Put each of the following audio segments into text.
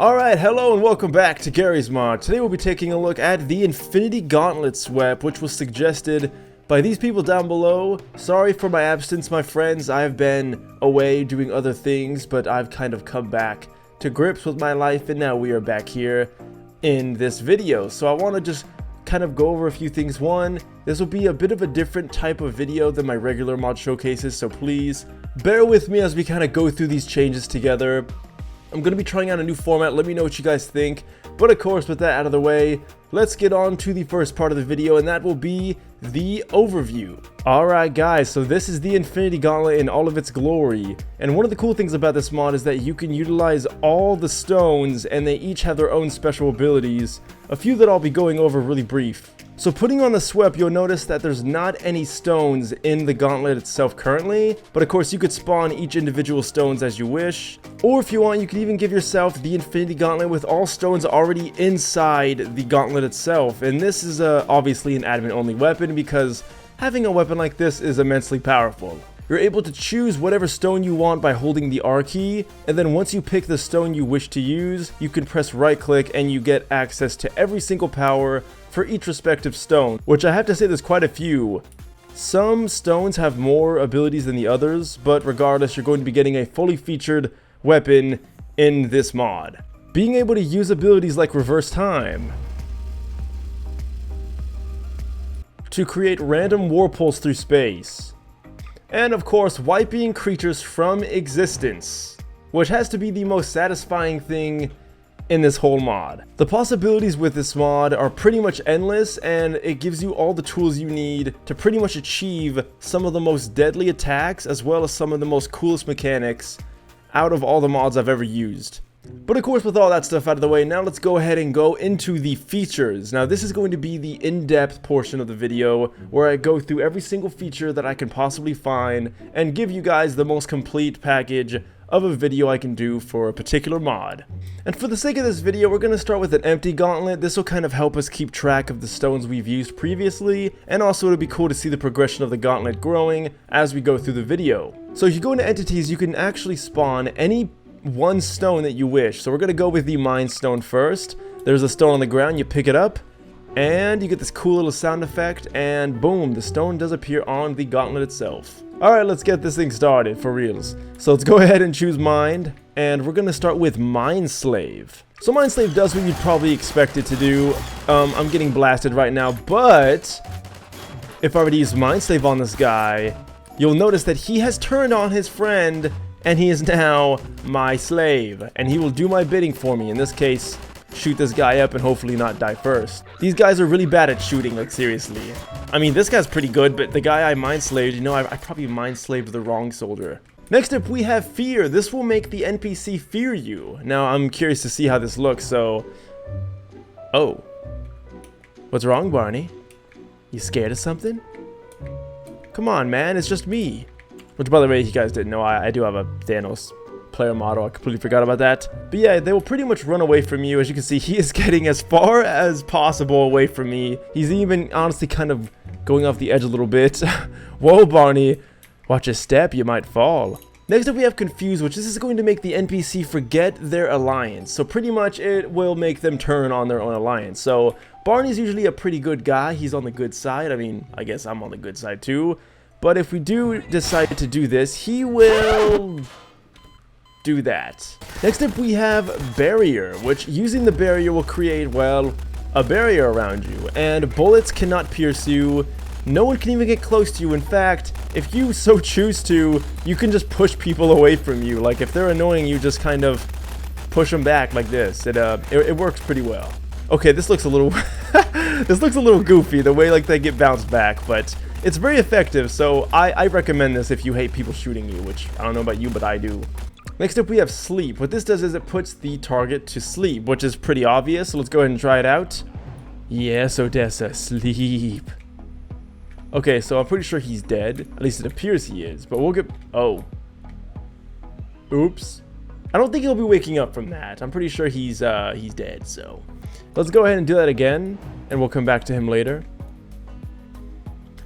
Alright, hello and welcome back to Garry's Mod. Today we'll be taking a look at the Infinity Gauntlet SWEP, which was suggested by these people down below. Sorry for my absence, my friends. I've been away doing other things, but I've kind of come back to grips with my life, and now we are back here in this video. So I want to just kind of go over a few things. One, this will be a bit of a different type of video than my regular mod showcases, so please bear with me as we kind of go through these changes together. I'm going to be trying out a new format. Let me know what you guys think. But of course, with that out of the way, let's get on to the first part of the video, and that will be the overview. Alright guys, so this is the Infinity Gauntlet in all of its glory. And one of the cool things about this mod is that you can utilize all the stones, and they each have their own special abilities. A few that I'll be going over really brief. So putting on the SWEP, you'll notice that there's not any stones in the gauntlet itself currently, but of course you could spawn each individual stones as you wish, or if you want, you could even give yourself the Infinity Gauntlet with all stones already inside the gauntlet itself. And this is obviously an admin only weapon, because having a weapon like this is immensely powerful. You're able to choose whatever stone you want by holding the R key, and then once you pick the stone you wish to use, you can press right click and you get access to every single power for each respective stone, which I have to say there's quite a few. Some stones have more abilities than the others, but regardless, you're going to be getting a fully featured weapon in this mod. Being able to use abilities like reverse time to create random warpulse through space, and of course wiping creatures from existence, which has to be the most satisfying thing in this whole mod. The possibilities with this mod are pretty much endless, and it gives you all the tools you need to pretty much achieve some of the most deadly attacks as well as some of the most coolest mechanics out of all the mods I've ever used. But of course, with all that stuff out of the way, now let's go ahead and go into the features. Now this is going to be the in-depth portion of the video where I go through every single feature that I can possibly find and give you guys the most complete package of a video I can do for a particular mod. And for the sake of this video, we're going to start with an empty gauntlet. This will kind of help us keep track of the stones we've used previously, and also it'll be cool to see the progression of the gauntlet growing as we go through the video. So if you go into entities, you can actually spawn any one stone that you wish. So we're going to go with the mine stone first. There's a stone on the ground, you pick it up, and you get this cool little sound effect, and boom, the stone does appear on the gauntlet itself. Alright, let's get this thing started for reals. So let's go ahead and choose Mind, and we're going to start with Mind Slave. So Mind Slave does what you'd probably expect it to do. I'm getting blasted right now, but if I were to use Mind Slave on this guy, you'll notice that he has turned on his friend, and he is now my slave, and he will do my bidding for me. In this case, shoot this guy up and hopefully not die first. These guys are really bad at shooting, like seriously. I mean, this guy's pretty good, but the guy I mind slaved, you know, I probably mind slaved the wrong soldier. Next up, we have Fear. This will make the NPC fear you. Now, I'm curious to see how this looks, so... Oh. What's wrong, Barney? You scared of something? Come on, man, it's just me. Which, by the way, you guys didn't know, I do have a Thanos player model. I completely forgot about that. But yeah, they will pretty much run away from you. As you can see, he is getting as far as possible away from me. He's even honestly kind of going off the edge a little bit. Whoa, Barney. Watch your step, you might fall. Next up, we have Confuse, which this is going to make the NPC forget their alliance. So pretty much it will make them turn on their own alliance. So Barney's usually a pretty good guy. He's on the good side. I mean, I guess I'm on the good side too. But if we do decide to do this, he will do that. Next up, we have Barrier, which using the barrier will create, well, a barrier around you, and bullets cannot pierce you. No one can even get close to you. In fact, if you so choose to, you can just push people away from you. Like if they're annoying you, just kind of push them back like this. It works pretty well. Okay, this looks a little this looks a little goofy, the way like they get bounced back, but it's very effective. So I recommend this if you hate people shooting you, which I don't know about you, but I do. Next up, we have Sleep. What this does is it puts the target to sleep, which is pretty obvious, so let's go ahead and try it out. Yes, Odessa, sleep. Okay, so I'm pretty sure he's dead. At least it appears he is, but we'll get... Oh. Oops. I don't think he'll be waking up from that. I'm pretty sure he's dead, so... Let's go ahead and do that again, and we'll come back to him later.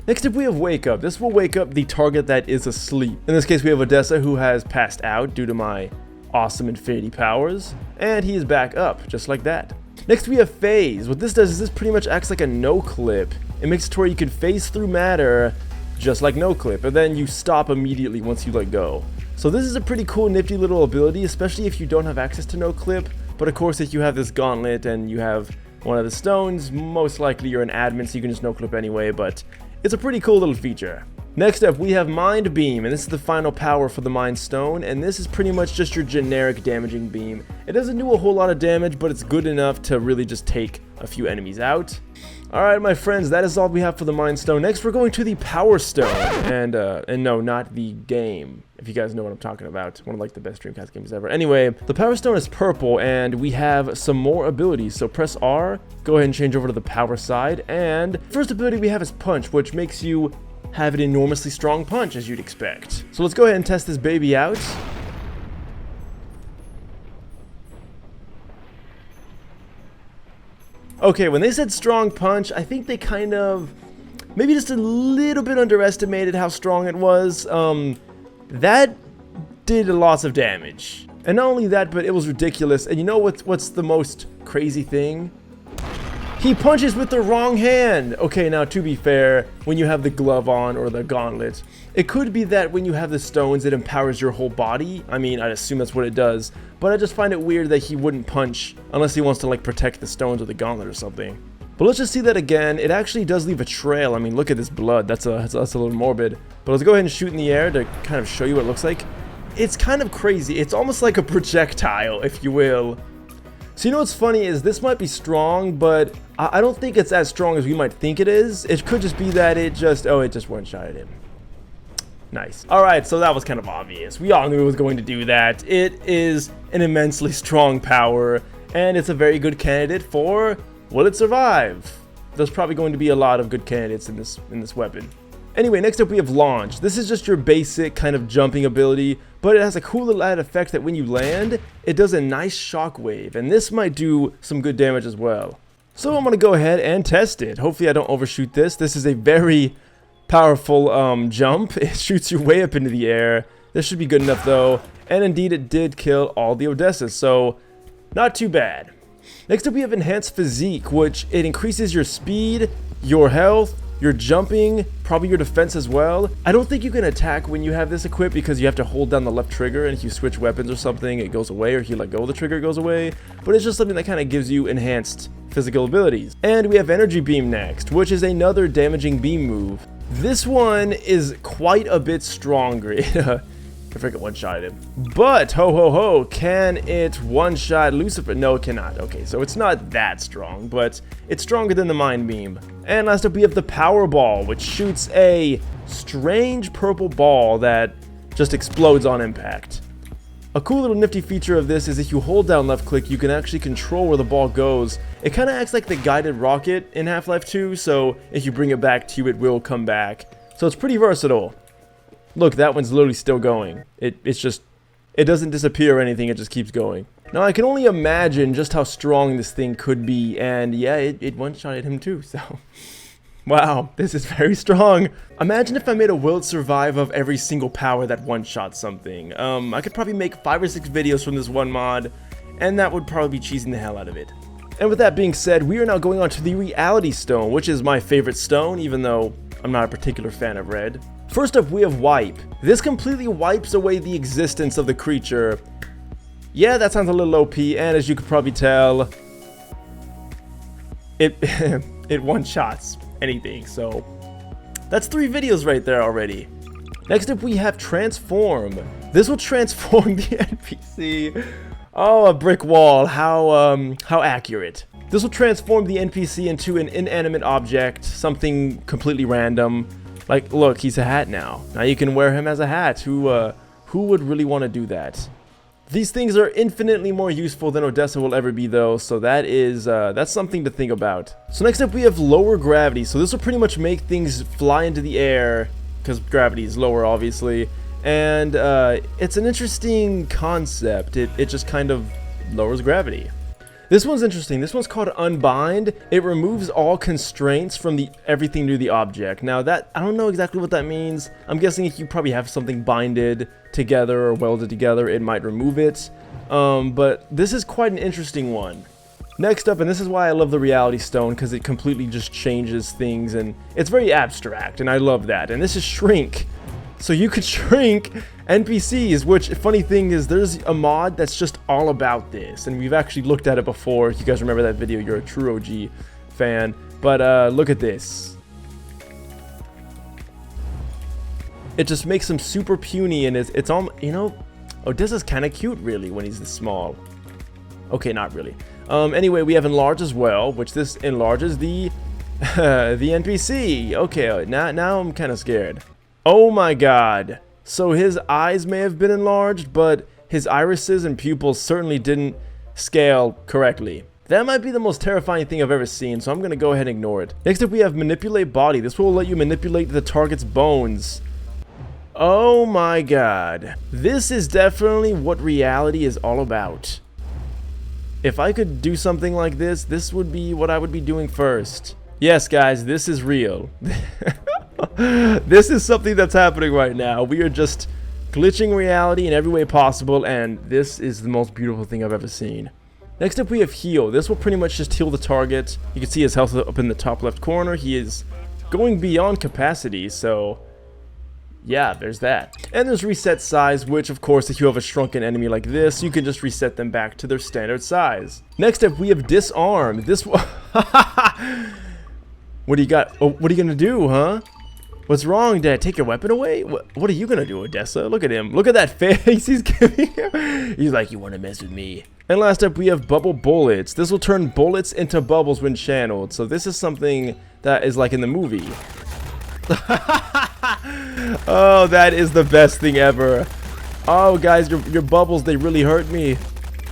Next up, we have Wake Up. This will wake up the target that is asleep. In this case, we have Odessa, who has passed out due to my awesome infinity powers, and he is back up, just like that. Next we have phase. What this does is this pretty much acts like a no-clip. It makes it to where you can phase through matter, just like no-clip, and then you stop immediately once you let go. So this is a pretty cool, nifty little ability, especially if you don't have access to no-clip. But of course, if you have this gauntlet and you have one of the stones, most likely you're an admin, so you can just no-clip anyway, but it's a pretty cool little feature. Next up, we have Mind Beam, and this is the final power for the Mind Stone, and this is pretty much just your generic damaging beam. It doesn't do a whole lot of damage, but it's good enough to really just take a few enemies out. Alright, my friends, that is all we have for the Mind Stone. Next, we're going to the Power Stone, and no, not the game, if you guys know what I'm talking about. One of like the best Dreamcast games ever. Anyway, the Power Stone is purple, and we have some more abilities, so press R, go ahead and change over to the power side, and first ability we have is Punch, which makes you have an enormously strong punch, as you'd expect. So let's go ahead and test this baby out. Okay, when they said strong punch, I think they kind of, maybe just a little bit underestimated how strong it was. That did lots of damage. And not only that, but it was ridiculous. And you know what's the most crazy thing? He punches with the wrong hand! Okay, now to be fair, when you have the glove on or the gauntlet, it could be that when you have the stones, it empowers your whole body. I mean, I'd assume that's what it does, but I just find it weird that he wouldn't punch unless he wants to like protect the stones or the gauntlet or something. But let's just see that again. It actually does leave a trail. I mean, look at this blood. That's a little morbid. But let's go ahead and shoot in the air to kind of show you what it looks like. It's kind of crazy. It's almost like a projectile, if you will. So you know what's funny is this might be strong, but I don't think it's as strong as we might think it is. It could just be that it just one-shotted him. Nice. Alright, so that was kind of obvious. We all knew it was going to do that. It is an immensely strong power, and it's a very good candidate for will it survive? There's probably going to be a lot of good candidates in this weapon. Anyway, next up we have Launch. This is just your basic kind of jumping ability, but it has a cool little added effect that when you land, it does a nice shockwave, and this might do some good damage as well. So I'm going to go ahead and test it. Hopefully I don't overshoot this. This is a very powerful jump. It shoots you way up into the air. This should be good enough though, and indeed it did kill all the Odessas, so not too bad. Next up we have Enhanced Physique, which it increases your speed, your health, your jumping, probably your defense as well. I don't think you can attack when you have this equipped because you have to hold down the left trigger, and if you switch weapons or something, it goes away, or if you let go of the trigger, it goes away. But it's just something that kind of gives you enhanced physical abilities. And we have Energy Beam next, which is another damaging beam move. This one is quite a bit stronger. I freaking one-shot him. But, ho ho ho, can it one-shot Lucifer? No, it cannot. Okay, so it's not that strong, but it's stronger than the Mind Beam. And last up we have the Power Ball, which shoots a strange purple ball that just explodes on impact. A cool little nifty feature of this is if you hold down left click, you can actually control where the ball goes. It kind of acts like the guided rocket in Half-Life 2, so if you bring it back to you, it will come back. So it's pretty versatile. Look, that one's literally still going. It doesn't disappear or anything, it just keeps going. Now, I can only imagine just how strong this thing could be, and yeah, it one-shotted him too, so... Wow, this is very strong. Imagine if I made a Will It Survive of every single power that one-shot something. I could probably make 5 or 6 videos from this one mod, and that would probably be cheesing the hell out of it. And with that being said, we are now going on to the Reality Stone, which is my favorite stone, even though I'm not a particular fan of red. First up, we have Wipe. This completely wipes away the existence of the creature. Yeah, that sounds a little OP, and as you could probably tell, it one-shots anything, so that's 3 videos right there already. Next up, we have Transform. This will transform the NPC. Oh, a brick wall. How accurate. This will transform the NPC into an inanimate object, something completely random. Like, look, he's a hat now. Now you can wear him as a hat. Who would really want to do that? These things are infinitely more useful than Odessa will ever be, though, so that's something to think about. So next up we have Lower Gravity. So this will pretty much make things fly into the air, because gravity is lower, obviously. And it's an interesting concept. It just kind of lowers gravity. This one's interesting. This one's called Unbind. It removes all constraints from everything near the object. Now that, I don't know exactly what that means. I'm guessing if you probably have something binded together or welded together, it might remove it. But this is quite an interesting one. Next up, and this is why I love the Reality Stone, because it completely just changes things, and it's very abstract, and I love that. And this is Shrink. So you could shrink NPCs, which, funny thing is, there's a mod that's just all about this, and we've actually looked at it before. If you guys remember that video, you're a true OG fan. But look at this. It just makes him super puny, and it's all, you know, Odessa's kind of cute, really, when he's this small. Okay, not really. Anyway, we have Enlarge as well, which this enlarges the the NPC. Okay, now I'm kind of scared. Oh my god. So his eyes may have been enlarged, but his irises and pupils certainly didn't scale correctly. That might be the most terrifying thing I've ever seen, so I'm going to go ahead and ignore it. Next up, we have Manipulate Body. This will let you manipulate the target's bones. Oh my god. This is definitely what reality is all about. If I could do something like this, this would be what I would be doing first. Yes, guys, this is real. This is something that's happening right now. We are just glitching reality in every way possible, and this is the most beautiful thing I've ever seen. Next up, we have Heal. This will pretty much just heal the target. You can see his health up in the top left corner. He is going beyond capacity, so yeah, there's that. And there's Reset Size, which, of course, if you have a shrunken enemy like this, you can just reset them back to their standard size. Next up, we have Disarm. This one... What do you got? Oh, what are you gonna do, huh? What's wrong, Dad? Take your weapon away? What are you gonna do, Odessa? Look at him. Look at that face he's giving him. He's like, you wanna mess with me? And last up, we have Bubble Bullets. This will turn bullets into bubbles when channeled. So this is something that is like in the movie. Oh, that is the best thing ever. Oh, guys, your bubbles, they really hurt me.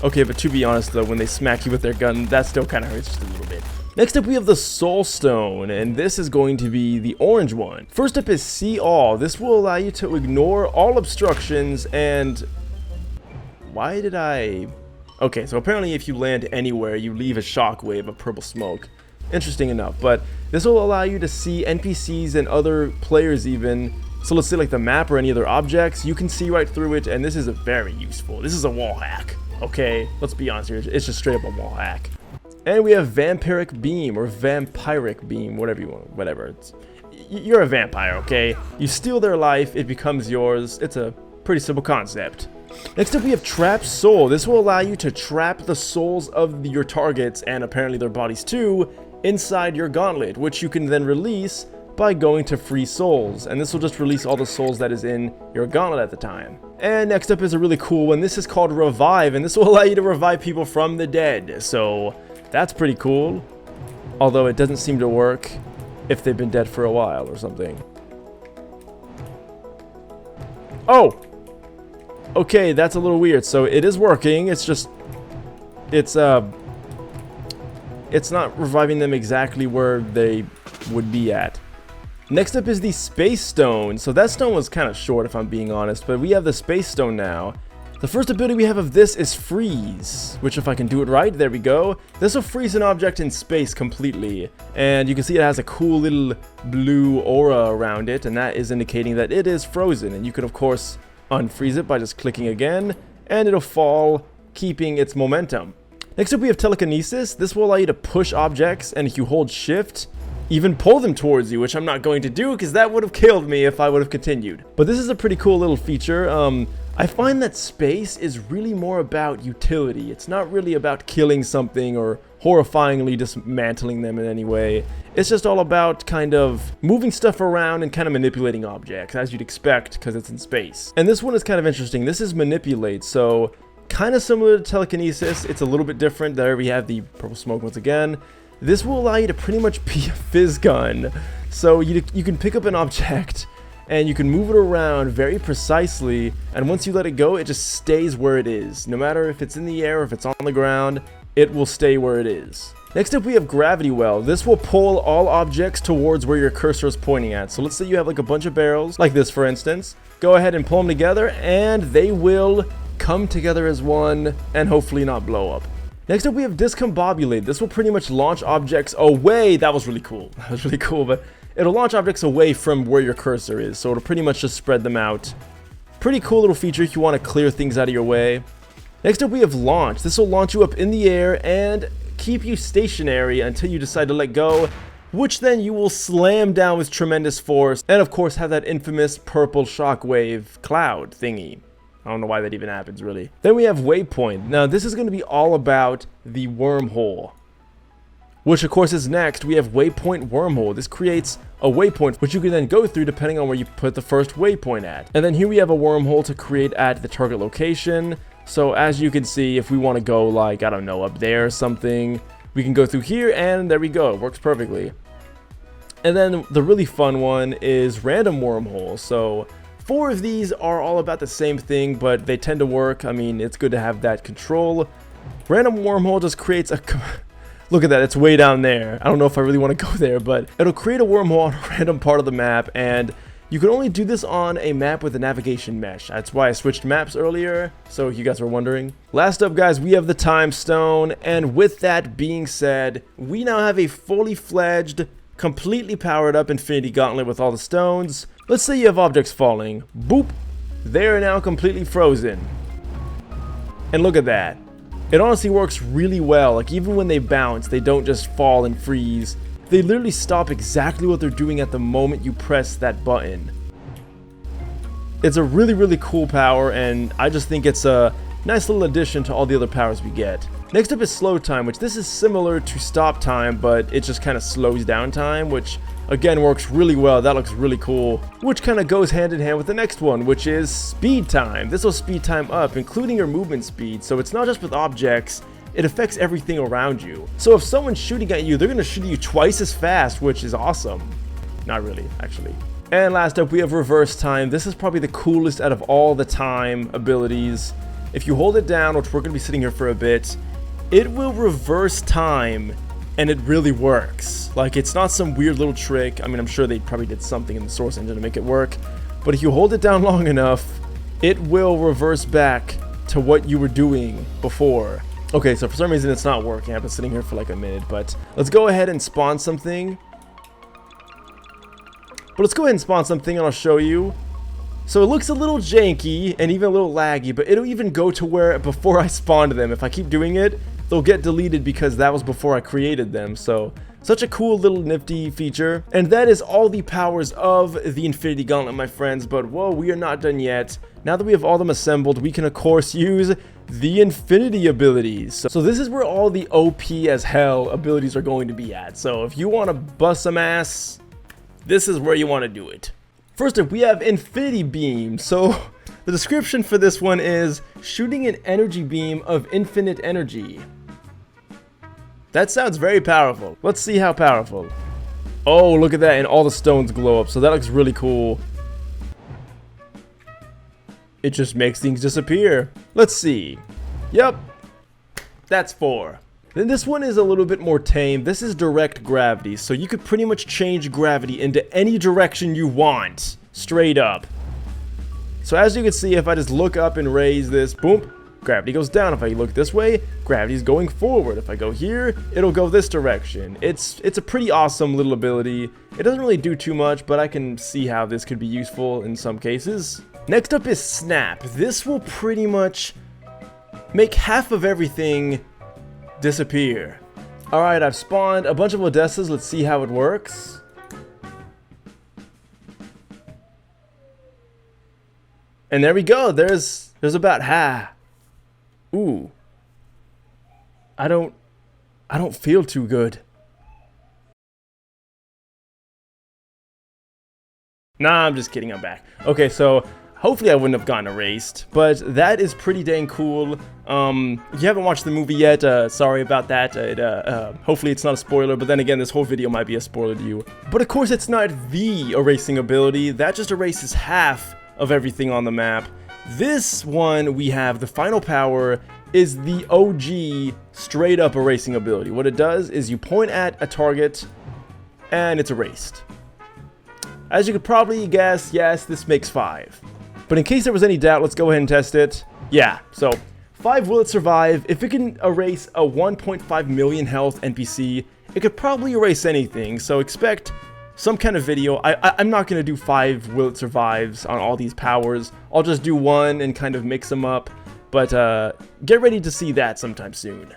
Okay, but to be honest, though, when they smack you with their gun, that still kind of hurts just a little bit. Next up, we have the Soul Stone, and this is going to be the orange one. First up is See All. This will allow you to ignore all obstructions, and... Why did I... Okay, so apparently if you land anywhere, you leave a shockwave of purple smoke. Interesting enough, but this will allow you to see NPCs and other players even. So let's say like the map or any other objects, you can see right through it, and this is very useful. This is a wall hack, okay? Let's be honest here, it's just straight up a wall hack. And we have Vampiric Beam, or Vampiric Beam, whatever you want, whatever. You're a vampire, okay? You steal their life, it becomes yours. It's a pretty simple concept. Next up, we have Trap Soul. This will allow you to trap the souls of your targets, and apparently their bodies too, inside your gauntlet, which you can then release by going to Free Souls. And this will just release all the souls that is in your gauntlet at the time. And next up is a really cool one. This is called Revive, and this will allow you to revive people from the dead. So... that's pretty cool, although it doesn't seem to work if they've been dead for a while or something. Oh! Okay, that's a little weird. So it is working, it's just... It's not reviving them exactly where they would be at. Next up is the Space Stone. So that stone was kind of short if I'm being honest, but we have the Space Stone now. The first ability we have of this is Freeze, which if I can do it right, there we go. This will freeze an object in space completely. And you can see it has a cool little blue aura around it, and that is indicating that it is frozen. And you can of course unfreeze it by just clicking again, and it'll fall, keeping its momentum. Next up we have Telekinesis. This will allow you to push objects, and if you hold shift, even pull them towards you, which I'm not going to do because that would have killed me if I would have continued. But this is a pretty cool little feature. I find that space is really more about utility. It's not really about killing something or horrifyingly dismantling them in any way. It's just all about kind of moving stuff around and kind of manipulating objects, as you'd expect, because it's in space. And this one is kind of interesting. This is Manipulate, so kind of similar to Telekinesis. It's a little bit different. There we have the purple smoke once again. This will allow you to pretty much be a fizz gun. So you can pick up an object, and you can move it around very precisely, and once you let it go, it just stays where it is. No matter if it's in the air or if it's on the ground, it will stay where it is. Next up we have Gravity Well. This will pull all objects towards where your cursor is pointing at. So let's say you have like a bunch of barrels, like this for instance. Go ahead and pull them together, and they will come together as one, and hopefully not blow up. Next up we have discombobulate. This will pretty much launch objects away. That was really cool. That was really cool, but it'll launch objects away from where your cursor is. So it'll pretty much just spread them out. Pretty cool little feature if you want to clear things out of your way. Next up we have launch. This will launch you up in the air and keep you stationary until you decide to let go, which then you will slam down with tremendous force and of course have that infamous purple shockwave cloud thingy. I don't know why that even happens, really. Then we have waypoint. Now, this is going to be all about the wormhole, which, of course, is next. We have waypoint wormhole. This creates a waypoint, which you can then go through depending on where you put the first waypoint at. And then here we have a wormhole to create at the target location. So, as you can see, if we want to go, like, I don't know, up there or something, we can go through here, and there we go. It works perfectly. And then the really fun one is random wormhole. So 4 of these are all about the same thing, but they tend to work. I mean, it's good to have that control. Random wormhole just creates a... Look at that, it's way down there. I don't know if I really want to go there, but it'll create a wormhole on a random part of the map, and you can only do this on a map with a navigation mesh. That's why I switched maps earlier, so you guys were wondering. Last up, guys, we have the time stone, and with that being said, we now have a fully fledged, completely powered up Infinity Gauntlet with all the stones. Let's say you have objects falling. Boop. They are now completely frozen. And look at that. It honestly works really well. Like, even when they bounce, they don't just fall and freeze. They literally stop exactly what they're doing at the moment you press that button. It's a really, really cool power, and I just think it's a nice little addition to all the other powers we get. Next up is slow time, which this is similar to stop time, but it just kind of slows down time, which again works really well. That looks really cool, which kind of goes hand in hand with the next one, which is speed time. This will speed time up, including your movement speed, so it's not just with objects, it affects everything around you. So if someone's shooting at you, they're going to shoot at you twice as fast, which is awesome. Not really, actually. And last up we have reverse time. This is probably the coolest out of all the time abilities. If you hold it down, which we're going to be sitting here for a bit, it will reverse time, and it really works. Like, it's not some weird little trick. I mean, I'm sure they probably did something in the source engine to make it work, but if you hold it down long enough, it will reverse back to what you were doing before. Okay, so for some reason it's not working. I've been sitting here for like a minute, but let's go ahead and spawn something. But let's go ahead and spawn something and I'll show you. So it looks a little janky and even a little laggy, but it'll even go to where before I spawned them. If I keep doing it, they'll get deleted because that was before I created them. So such a cool little nifty feature. And that is all the powers of the Infinity Gauntlet, my friends. But whoa, we are not done yet. Now that we have all them assembled, we can of course use the Infinity abilities. So this is where all the OP as hell abilities are going to be at. So if you want to bust some ass, this is where you want to do it. First up, we have Infinity Beam. So the description for this one is shooting an energy beam of infinite energy. That sounds very powerful. Let's see how powerful. Oh, look at that, and all the stones glow up, so that looks really cool. It just makes things disappear. Let's see. Yep, that's 4. Then this one is a little bit more tame. This is direct gravity, so you could pretty much change gravity into any direction you want, straight up. So as you can see, if I just look up and raise this, boom, gravity goes down. If I look this way, gravity's going forward. If I go here, it'll go this direction. It's a pretty awesome little ability. It doesn't really do too much, but I can see how this could be useful in some cases. Next up is Snap. This will pretty much make half of everything disappear. Alright, I've spawned a bunch of Odessas. Let's see how it works. And there we go. There's about half. Ooh. I don't feel too good. Nah, I'm just kidding. I'm back. Okay, so hopefully I wouldn't have gotten erased, but that is pretty dang cool. If you haven't watched the movie yet, sorry about that. Hopefully it's not a spoiler, but then again, this whole video might be a spoiler to you. But of course, it's not the erasing ability. That just erases half of everything on the map. This one we have, the final power, is the OG straight up erasing ability. What it does is you point at a target and it's erased. As you could probably guess, yes, this makes 5. But in case there was any doubt, let's go ahead and test it. Yeah, so 5 will it survive? If it can erase a 1.5 million health NPC, it could probably erase anything, so expect some kind of video. I'm not going to do 5 will it survives on all these powers. I'll just do 1 and kind of mix them up, but get ready to see that sometime soon.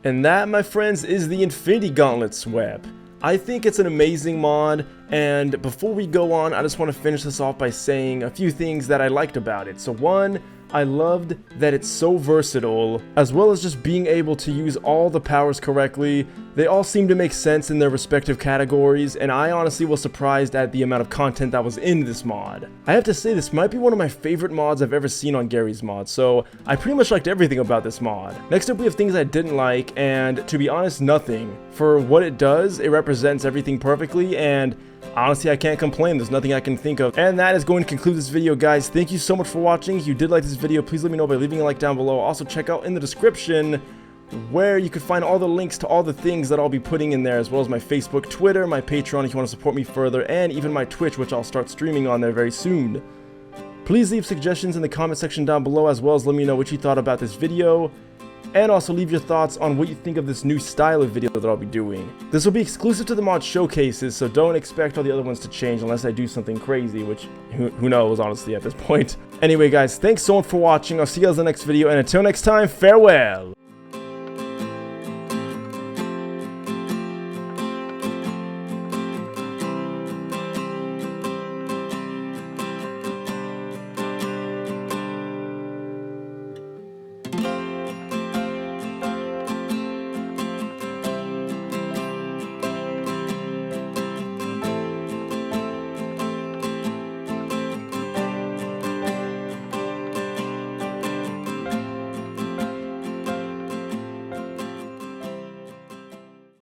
And that, my friends, is the Infinity Gauntlet SWEP. I think it's an amazing mod, and before we go on, I just want to finish this off by saying a few things that I liked about it. So 1, I loved that it's so versatile, as well as just being able to use all the powers correctly. They all seem to make sense in their respective categories, and I honestly was surprised at the amount of content that was in this mod. I have to say, this might be one of my favorite mods I've ever seen on Garry's mod, so I pretty much liked everything about this mod. Next up, we have things I didn't like, and to be honest, nothing. For what it does, it represents everything perfectly, and honestly, I can't complain. There's nothing I can think of. And that is going to conclude this video, guys. Thank you so much for watching. If you did like this video, please let me know by leaving a like down below. Also, check out in the description where you can find all the links to all the things that I'll be putting in there, as well as my Facebook, Twitter, my Patreon if you want to support me further, and even my Twitch, which I'll start streaming on there very soon. Please leave suggestions in the comment section down below, as well as let me know what you thought about this video. And also leave your thoughts on what you think of this new style of video that I'll be doing. This will be exclusive to the mod showcases, so don't expect all the other ones to change unless I do something crazy, which who knows, honestly, at this point. Anyway, guys, thanks so much for watching. I'll see you guys in the next video, and until next time, farewell!